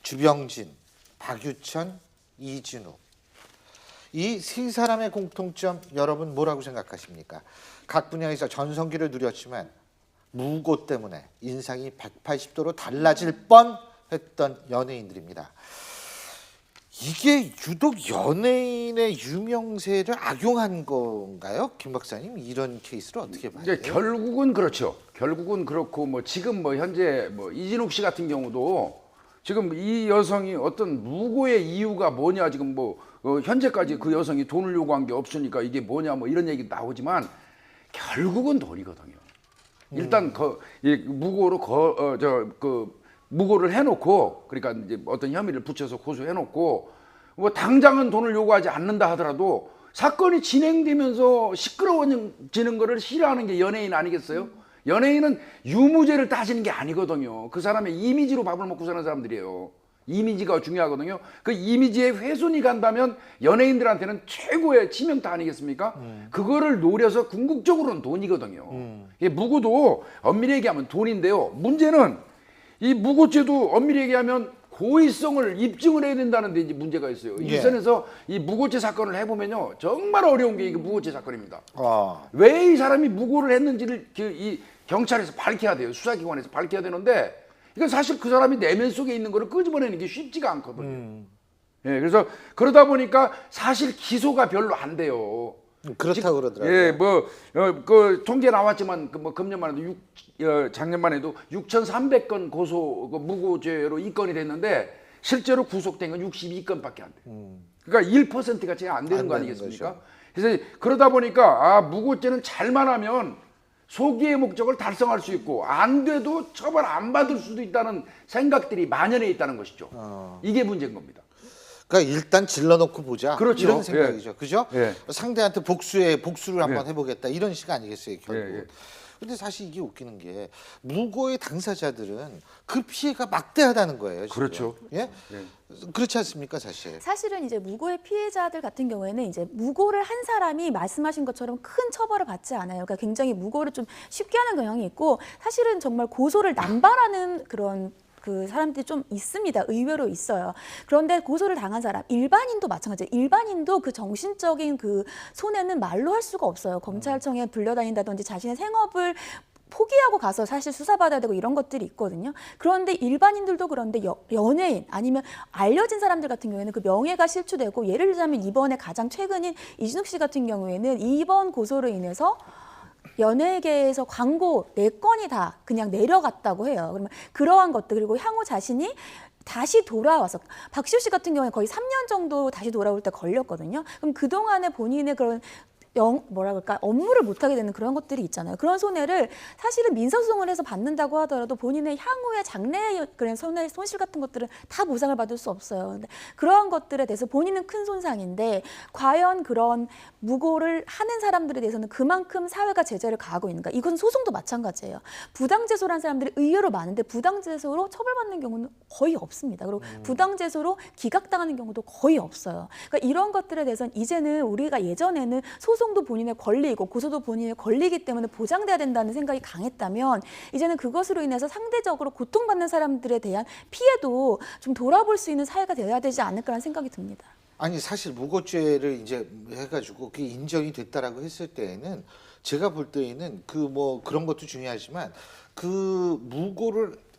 주병진, 박유천, 이진욱. 이 세 사람의 공통점 여러분 뭐라고 생각하십니까? 각 분야에서 전성기를 누렸지만 무고 때문에 인상이 180도로 달라질 뻔했던 연예인들입니다. 이게 유독 연예인의 유명세를 악용한 건가요? 김 박사님, 이런 케이스를 어떻게 봐요? 이제 결국은 그렇죠. 결국은 그렇고 뭐 지금 뭐 현재 뭐 이진욱 씨 같은 경우도 지금 이 여성이 어떤 무고의 이유가 뭐냐, 지금 뭐 현재까지 그 여성이 돈을 요구한 게 없으니까 이게 뭐냐 뭐 이런 얘기 나오지만 결국은 돈이거든요. 일단 무고로 무고를 해놓고, 그러니까 이제 어떤 혐의를 붙여서 고소해놓고 뭐 당장은 돈을 요구하지 않는다 하더라도 사건이 진행되면서 시끄러워지는 거를 싫어하는 게 연예인 아니겠어요? 연예인은 유무죄를 따지는 게 아니거든요. 그 사람의 이미지로 밥을 먹고 사는 사람들이에요. 이미지가 중요하거든요. 그 이미지에 훼손이 간다면 연예인들한테는 최고의 치명타 아니겠습니까? 그거를 노려서 궁극적으로는 돈이거든요. 무고도 엄밀히 얘기하면 돈인데요. 문제는 이 무고죄도 엄밀히 얘기하면 고의성을 입증을 해야 된다는 데 이제 문제가 있어요. 예. 일선에서 이 무고죄 사건을 해보면요, 정말 어려운 게 이게 무고죄 사건입니다. 아. 왜 이 사람이 무고를 했는지를 이 경찰에서 밝혀야 돼요. 수사기관에서 밝혀야 되는데 이건 사실 그 사람이 내면 속에 있는 거를 끄집어내는 게 쉽지가 않거든요. 예, 그래서 그러다 보니까 사실 기소가 별로 안 돼요. 그렇다고 그러더라고요. 예, 그 통계 나왔지만 뭐 금년만 해도 작년만 해도 6,300건 고소 무고죄로 입건이 됐는데 실제로 구속된 건 62건밖에 안 돼요. 그러니까 1%가 채 안 되는 거 아니겠습니까? 거죠. 그래서 그러다 보니까 무고죄는 잘만 하면 소기의 목적을 달성할 수 있고 안 돼도 처벌 안 받을 수도 있다는 생각들이 만연해 있다는 것이죠. 이게 문제인 겁니다. 그러니까 일단 질러놓고 보자. 그렇죠. 이런 생각이죠. 예. 그죠? 예. 상대한테 복수를 한번 예. 해보겠다. 이런 식 아니겠어요, 결국. 예, 예. 근데 사실 이게 웃기는 게 무고의 당사자들은 그 피해가 막대하다는 거예요. 지금. 그렇죠. 예? 그렇지 않습니까, 사실? 사실은 이제 무고의 피해자들 같은 경우에는 이제 무고를 한 사람이 말씀하신 것처럼 큰 처벌을 받지 않아요. 그러니까 굉장히 무고를 좀 쉽게 하는 경향이 있고, 사실은 정말 고소를 남발하는 그런 그 사람들이 좀 있습니다. 의외로 있어요. 그런데 고소를 당한 사람, 일반인도 마찬가지예요. 일반인도 그 정신적인 그 손해는 말로 할 수가 없어요. 검찰청에 불려다닌다든지 자신의 생업을 포기하고 가서 사실 수사받아야 되고 이런 것들이 있거든요. 그런데 일반인들도 그런데 연예인 아니면 알려진 사람들 같은 경우에는 그 명예가 실추되고, 예를 들자면 이번에 가장 최근인 이진욱 씨 같은 경우에는 이번 고소로 인해서 연예계에서 광고 4건이 다 그냥 내려갔다고 해요. 그러면 그러한 것들, 그리고 향후 자신이 다시 돌아와서, 박시우 씨 같은 경우에 거의 3년 정도 다시 돌아올 때 걸렸거든요. 그럼 그동안에 본인의 그런 뭐라 그럴까, 업무를 못하게 되는 그런 것들이 있잖아요. 그런 손해를 사실은 민사소송을 해서 받는다고 하더라도 본인의 향후의 장래의 그런 손실 같은 것들은 다 보상을 받을 수 없어요. 근데 그러한 것들에 대해서 본인은 큰 손상인데, 과연 그런 무고를 하는 사람들에 대해서는 그만큼 사회가 제재를 가하고 있는가? 이건 소송도 마찬가지예요. 부당제소라는 사람들이 의외로 많은데 부당제소로 처벌받는 경우는 거의 없습니다. 그리고 부당제소로 기각당하는 경우도 거의 없어요. 그러니까 이런 것들에 대해서는 이제는 우리가 예전에는 소송도 본인의 권리이고 고소도 본인의 권리이기 때문에 보장돼야 된다는 생각이 강했다면, 이제는 그것으로 인해서 상대적으로 고통받는 사람들에 대한 피해도 좀 돌아볼 수 있는 사회가 되어야 되지 않을까라는 생각이 듭니다. 아니, 사실 무고죄를 이제 해가지고 그게 인정이 됐다라고 했을 때에는 제가 볼 때에는 그 뭐 그런 것도 중요하지만 그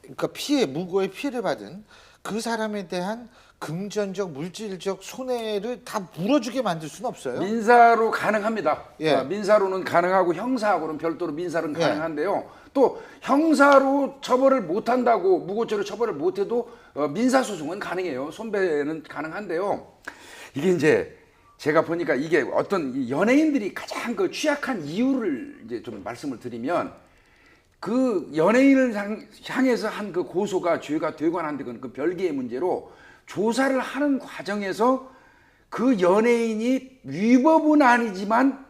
그러니까 무고의 피해를 받은 그 사람에 대한 금전적, 물질적 손해를 다 물어주게 만들 수는 없어요. 민사로 가능합니다. 예. 민사로는 가능하고 형사하고는 별도로 민사로는 예. 가능한데요. 또 형사로 처벌을 못한다고 무고죄로 처벌을 못해도 민사소송은 가능해요. 손배는 가능한데요. 이게 이제 제가 보니까 이게 어떤 연예인들이 가장 그 취약한 이유를 이제 좀 말씀을 드리면, 그 연예인을 향해서 한 그 고소가 죄가 되거나 안 되거나 그 별개의 문제로 조사를 하는 과정에서 그 연예인이 위법은 아니지만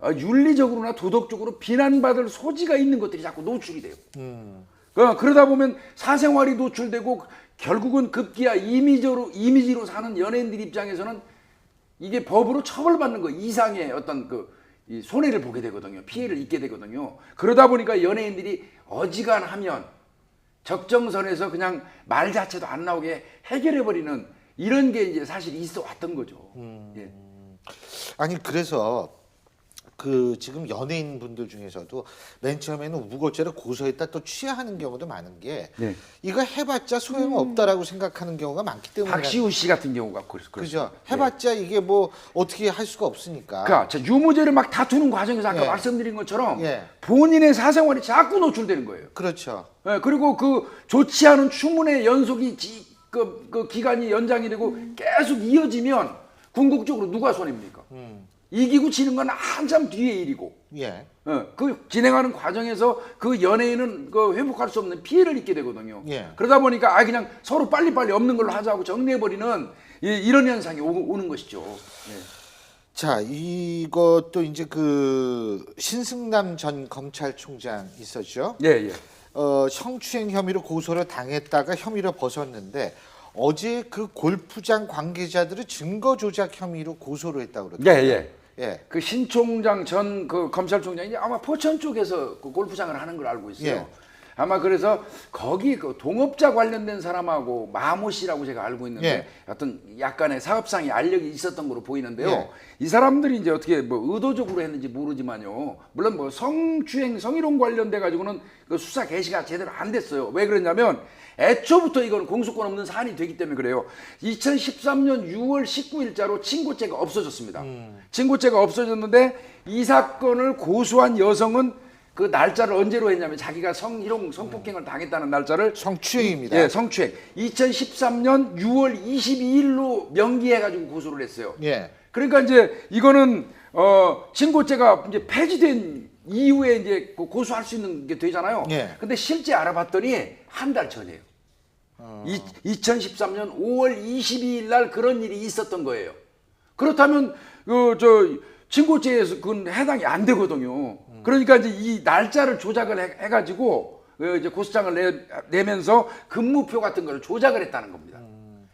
윤리적으로나 도덕적으로 비난받을 소지가 있는 것들이 자꾸 노출이 돼요. 그러다 보면 사생활이 노출되고 결국은 급기야 이미지로 사는 연예인들 입장에서는 이게 법으로 처벌받는 거 이상의 어떤 이 손해를 보게 되거든요. 피해를 입게 되거든요. 그러다 보니까 연예인들이 어지간하면 적정선에서 그냥 말 자체도 안 나오게 해결해 버리는 이런 게 이제 사실 있어 왔던 거죠. 예. 아니 그래서 그 지금 연예인 분들 중에서도 맨 처음에는 무고죄를 고소했다 또 취하하는 경우도 많은 게 네. 이거 해봤자 소용없다라고 생각하는 경우가 많기 때문에 박시우 씨 같은 경우가 그죠. 해봤자 이게 뭐 어떻게 할 수가 없으니까. 그러니까 저 유무죄를 막 다투는 과정에서 아까 예. 말씀드린 것처럼 예. 본인의 사생활이 자꾸 노출되는 거예요. 그렇죠. 예, 그리고 그 좋지 않은 추문의 연속이 그 기간이 연장이 되고 계속 이어지면 궁극적으로 누가 손해입니까? 이기고 지는 건 한참 뒤의 일이고, 예. 그 진행하는 과정에서 그 연예인은 그 회복할 수 없는 피해를 입게 되거든요. 예. 그러다 보니까 그냥 서로 빨리빨리 없는 걸로 하자고 정리해버리는 이런 현상이 오는 것이죠. 예. 자, 이것도 이제 그 신승남 전 검찰총장 있었죠. 예, 예. 성추행 혐의로 고소를 당했다가 혐의를 벗었는데 어제 그 골프장 관계자들을 증거 조작 혐의로 고소를 했다고 예, 그러더라고요. 예. 예. 그 신 총장 전 그 검찰총장이 아마 포천 쪽에서 그 골프장을 하는 걸 알고 있어요. 예. 아마 그래서 거기 그 동업자 관련된 사람하고 마모 씨라고 제가 알고 있는데 예. 어떤 약간의 사업상의 알력이 있었던 걸로 보이는데요. 예. 이 사람들이 이제 어떻게 뭐 의도적으로 했는지 모르지만요. 물론 뭐 성추행, 성희롱 관련돼 가지고는 그 수사 개시가 제대로 안 됐어요. 왜 그랬냐면 애초부터 이건 공소권 없는 사안이 되기 때문에 그래요. 2013년 6월 19일자로 친고죄가 없어졌습니다. 친고죄가 없어졌는데 이 사건을 고소한 여성은 그 날짜를 언제로 했냐면 자기가 성희롱, 성폭행을 당했다는 날짜를 성추행입니다. 예, 성추행. 2013년 6월 22일로 명기해가지고 고소를 했어요. 예. 그러니까 이제 이거는 친고죄가 이제 폐지된 이후에 이제 고소할 수 있는 게 되잖아요. 예. 근데 실제 알아봤더니 한 달 전이에요. 2013년 5월 22일 날 그런 일이 있었던 거예요. 그렇다면 친고죄에서 그건 해당이 안 되거든요. 그러니까 이제 이 날짜를 조작을 해가지고 이제 고소장을 내면서 근무표 같은 걸 조작을 했다는 겁니다.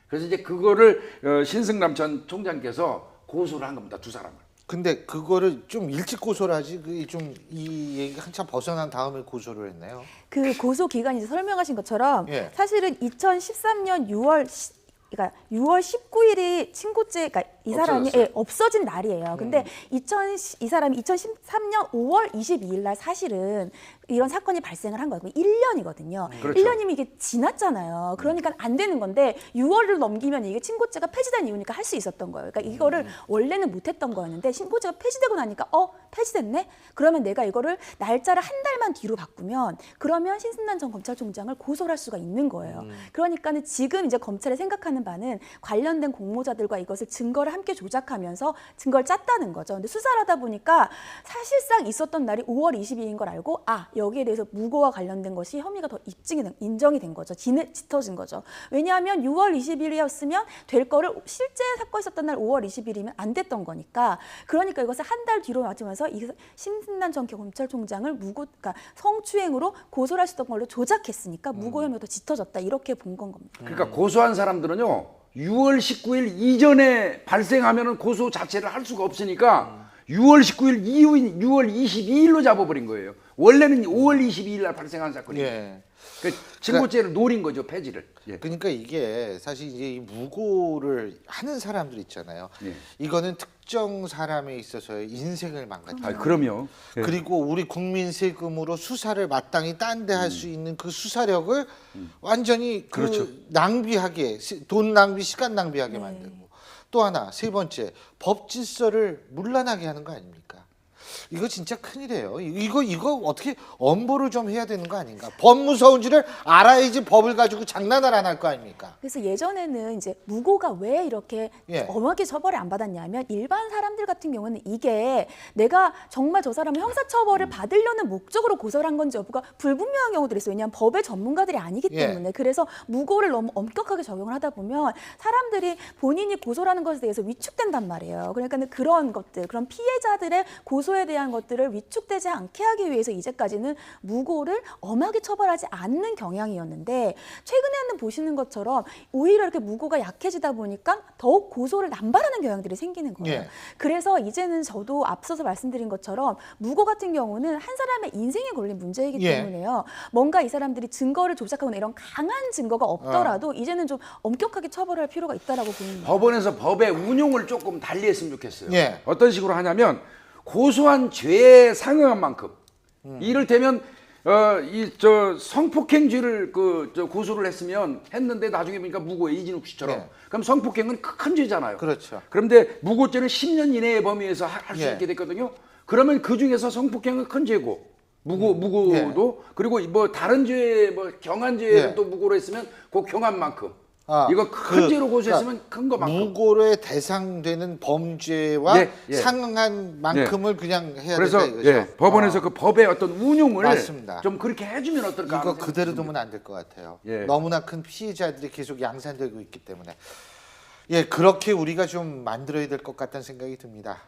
그래서 이제 그거를 신승남 전 총장께서 고소를 한 겁니다. 두 사람을. 근데 그거를 좀 일찍 고소를 하지 그 좀 이 얘기가 한참 벗어난 다음에 고소를 했네요. 그 고소 기간이 이제 설명하신 것처럼 예. 사실은 2013년 6월 그러니까 6월 19일이 친고죄, 그러니까 이 사람이 없어졌어요. 없어진 날이에요. 근데 이 사람이 2013년 5월 22일 날 사실은 이런 사건이 발생을 한 거예요. 1년이거든요. 그렇죠. 1년이면 이게 지났잖아요. 그러니까 안 되는 건데 6월을 넘기면 이게 친고죄가 폐지된 이유니까 할 수 있었던 거예요. 그러니까 이거를 원래는 못했던 거였는데 신고죄가 폐지되고 나니까 폐지됐네? 그러면 내가 이거를 날짜를 한 달만 뒤로 바꾸면 그러면 신승남 전 검찰총장을 고소를 할 수가 있는 거예요. 그러니까는 지금 이제 검찰이 생각하는 바는 관련된 공모자들과 이것을 증거를 함께 조작하면서 증거를 짰다는 거죠. 근데 수사를 하다 보니까 사실상 있었던 날이 5월 22일인 걸 알고 여기에 대해서 무고와 관련된 것이 혐의가 더 인정이 된 거죠. 짙어진 거죠. 왜냐하면 6월 20일이었으면 될 거를 실제 사건이 있었던 날 5월 20일이면 안 됐던 거니까. 그러니까 이것을 한 달 뒤로 맞추면서 신승남 전 검찰총장을 그러니까 성추행으로 고소를 하셨던 걸로 조작했으니까 무고 혐의가 더 짙어졌다. 이렇게 본 건 겁니다. 그러니까 고소한 사람들은요. 6월 19일 이전에 발생하면은 고소 자체를 할 수가 없으니까 6월 19일 이후인 6월 22일로 잡아버린 거예요. 원래는 5월 22일 날 발생한 사건이에요. 예. 그 친고죄를 노린 거죠, 폐지를. 예. 그러니까 이게 사실 이제 이 무고를 하는 사람들 있잖아요. 예. 이거는 특정 사람에 있어서의 인생을 망가뜨려. 그럼요. 예. 그리고 우리 국민 세금으로 수사를 마땅히 딴 데 할 수 있는 그 수사력을 완전히 그렇죠. 낭비하게 돈 낭비, 시간 낭비하게 만들고 또 하나 세 번째 법 질서를 문란하게 하는 거 아닙니까? 이거 진짜 큰일이에요. 이거 어떻게 엄벌을 좀 해야 되는 거 아닌가? 법 무서운지를 알아야지 법을 가지고 장난을 안 할 거 아닙니까? 그래서 예전에는 이제 무고가 왜 이렇게 예. 엄하게 처벌을 안 받았냐면 일반 사람들 같은 경우는 이게 내가 정말 저 사람을 형사처벌을 받으려는 목적으로 고소를 한 건지 여부가 불분명한 경우들이 있어요. 왜냐하면 법의 전문가들이 아니기 예. 때문에. 그래서 무고를 너무 엄격하게 적용을 하다 보면 사람들이 본인이 고소라는 것에 대해서 위축된단 말이에요. 그러니까 그런 것들, 그런 피해자들의 고소에 무고에 대한 것들을 위축되지 않게 하기 위해서 이제까지는 무고를 엄하게 처벌하지 않는 경향이었는데 최근에는 보시는 것처럼 오히려 이렇게 무고가 약해지다 보니까 더욱 고소를 남발하는 경향들이 생기는 거예요. 예. 그래서 이제는 저도 앞서서 말씀드린 것처럼 무고 같은 경우는 한 사람의 인생에 걸린 문제이기 예. 때문에요. 뭔가 이 사람들이 증거를 조작하거나 이런 강한 증거가 없더라도 이제는 좀 엄격하게 처벌할 필요가 있다라고 보입니다. 법원에서 법의 운용을 조금 달리했으면 좋겠어요. 예. 어떤 식으로 하냐면 고소한 죄에 상응한 만큼 이를테면 이 저 성폭행죄를 고소를 했는데 나중에 보니까 무고에 이진욱 씨처럼 예. 그럼 성폭행은 큰 죄잖아요. 그렇죠. 그런데 무고죄는 10년 이내의 범위에서 할 수 예. 있게 됐거든요. 그러면 그 중에서 성폭행은 큰 죄고 무고도 그리고 뭐 다른 죄 뭐 경한죄를 예. 또 무고로 했으면 그 경한만큼 아, 이거 큰 죄로 고소했으면 그러니까 큰 거만큼 무고에 대상되는 범죄와 예, 예. 상응한 만큼을 그냥 해야 그래서 된다 이거죠. 예, 법원에서 그 법의 어떤 운용을 맞습니다. 좀 그렇게 해주면 어떨까? 이거 하는 그대로 생각이 두면 안 될 것 같아요. 예. 너무나 큰 피해자들이 계속 양산되고 있기 때문에 예 그렇게 우리가 좀 만들어야 될 것 같다는 생각이 듭니다.